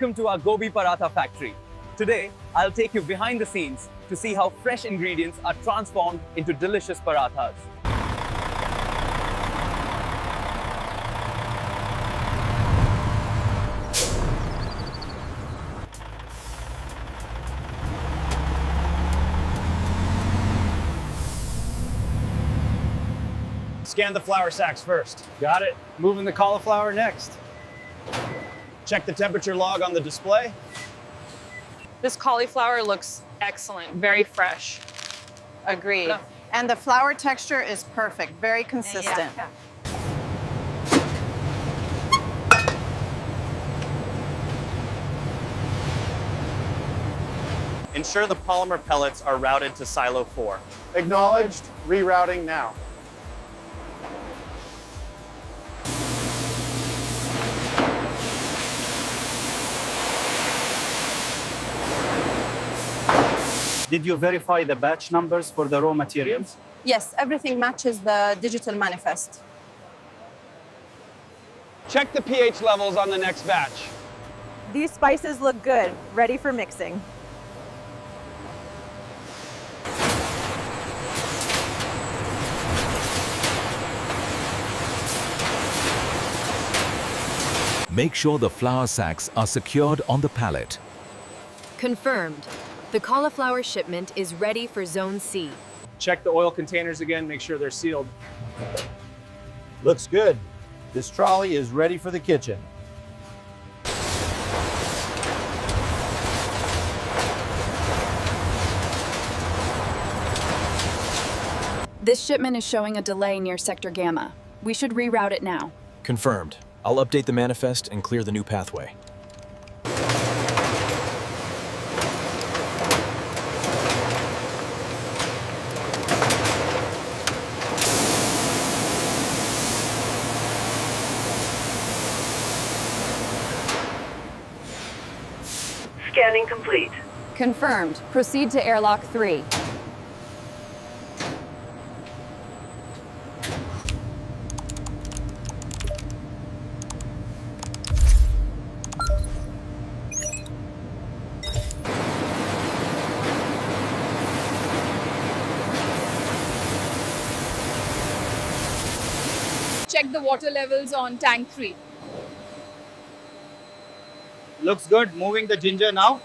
welcome to our Gobi Paratha factory. Today, I'll take you behind the scenes to see how fresh ingredients are transformed into delicious parathas. Scan the flour sacks first. Got it. Moving the cauliflower next. Check the temperature log on the display. This cauliflower looks excellent, very fresh. Agreed. And the flour texture is perfect, very consistent. Yeah. Ensure the polymer pellets are routed to silo 4. Acknowledged. Rerouting now. Did you verify the batch numbers for the raw materials? Yes, everything matches the digital manifest. Check the pH levels on the next batch. These spices look good, ready for mixing. Make sure the flour sacks are secured on the pallet. Confirmed. The cauliflower shipment is ready for Zone C. Check the oil containers again, make sure they're sealed. Looks good. This trolley is ready for the kitchen. This shipment is showing a delay near Sector Gamma. We should reroute it now. Confirmed. I'll update the manifest and clear the new pathway. Scanning complete. Confirmed. Proceed to airlock 3. Check the water levels on tank 3. Looks good. Moving the ginger now.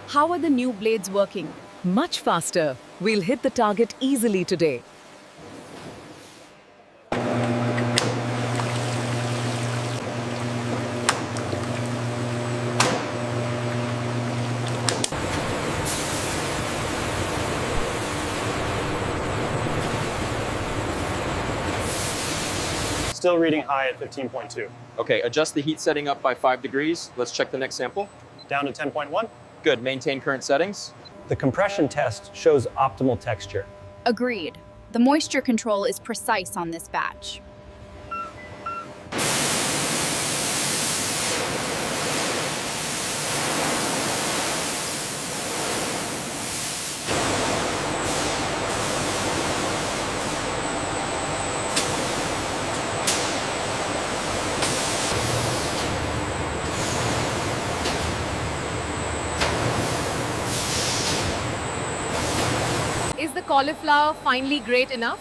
How are the new blades working? Much faster. We'll hit the target easily today. Still reading high at 15.2. Okay, adjust the heat setting up by 5 degrees. Let's check the next sample. Down to 10.1. Good, maintain current settings. The compression test shows optimal texture. Agreed. The moisture control is precise on this batch. Is the cauliflower finely great enough?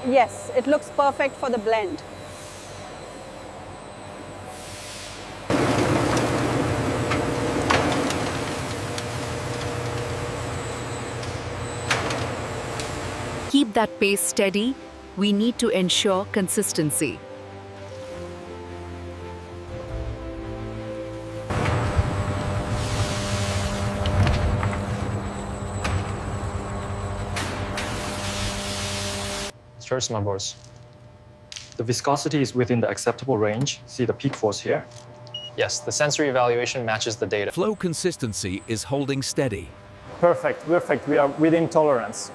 Yes, it looks perfect for the blend. Keep that pace steady. We need to ensure consistency. Cheers, my boss. The viscosity is within the acceptable range. See the peak force here? Yes, the sensory evaluation matches the data. Flow consistency is holding steady. Perfect, perfect. We are within tolerance.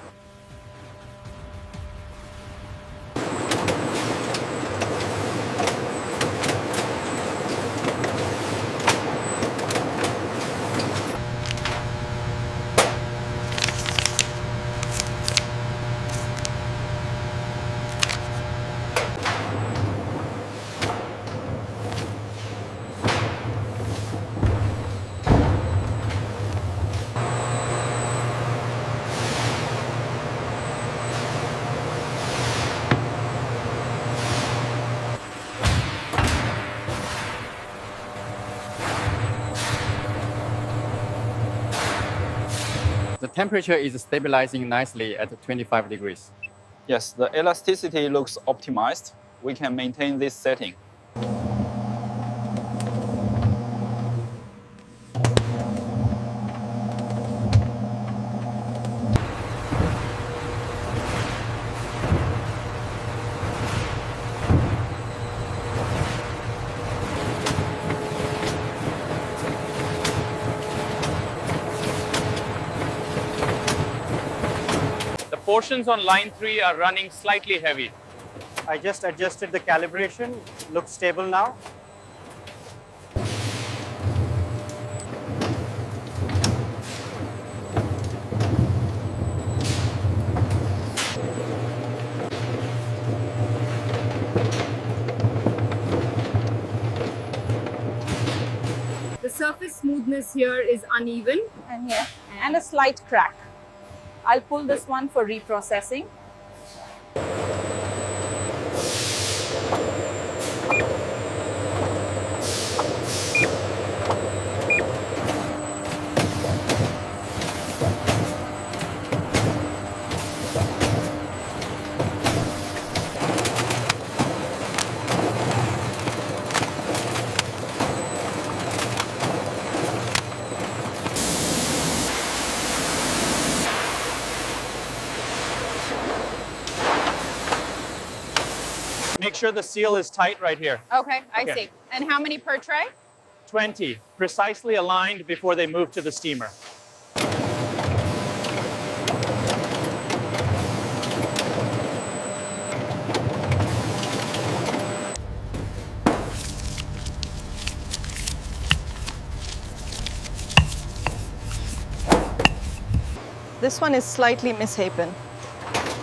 The temperature is stabilizing nicely at 25 degrees. Yes, the elasticity looks optimized. We can maintain this setting. Portions on line 3 are running slightly heavy. I just adjusted the calibration. Looks stable now. The surface smoothness here is uneven. And here, and a slight crack. I'll pull this one for reprocessing. Make sure the seal is tight right here. Okay, I see. And how many per tray? 20, precisely aligned before they move to the steamer. This one is slightly misshapen.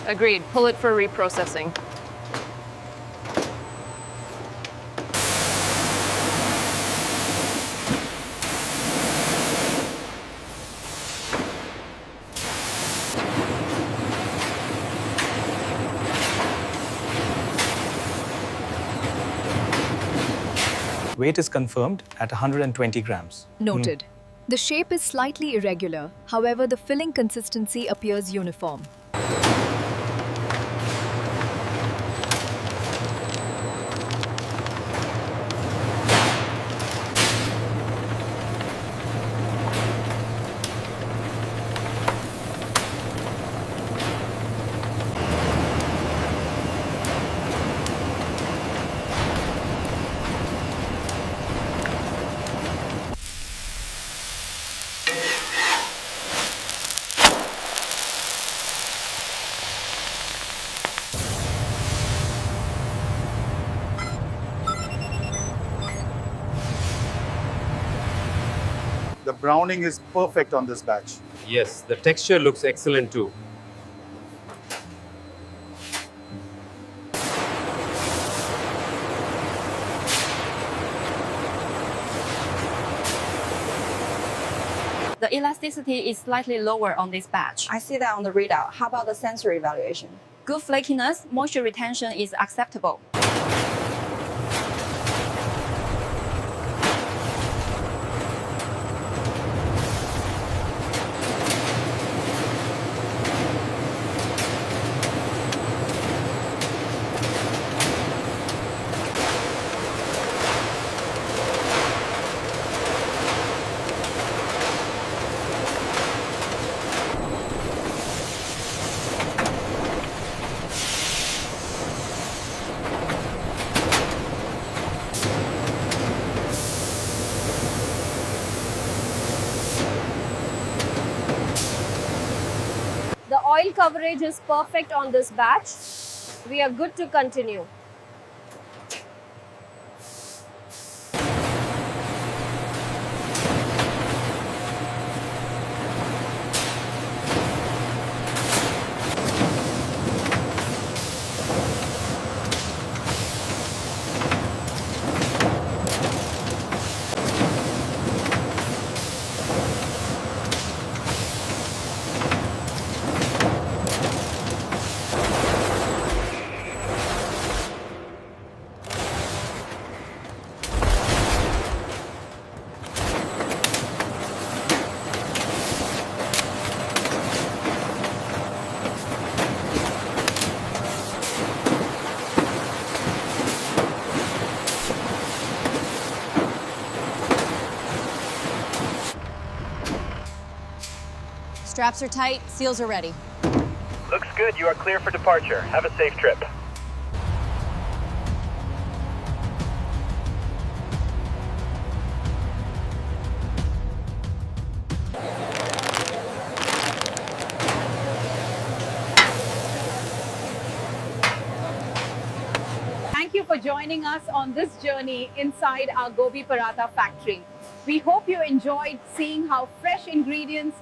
Agreed. Pull it for reprocessing. Weight is confirmed at 120 grams. Noted. The shape is slightly irregular, however, the filling consistency appears uniform. The browning is perfect on this batch. Yes, the texture looks excellent too. The elasticity is slightly lower on this batch. I see that on the readout. How about the sensory evaluation? Good flakiness, moisture retention is acceptable. oil coverage is perfect on this batch. We are good to continue. Straps are tight, seals are ready. Looks good. You are clear for departure. Have a safe trip. Thank you for joining us on this journey inside our Gobi Paratha factory. We hope you enjoyed seeing how fresh ingredients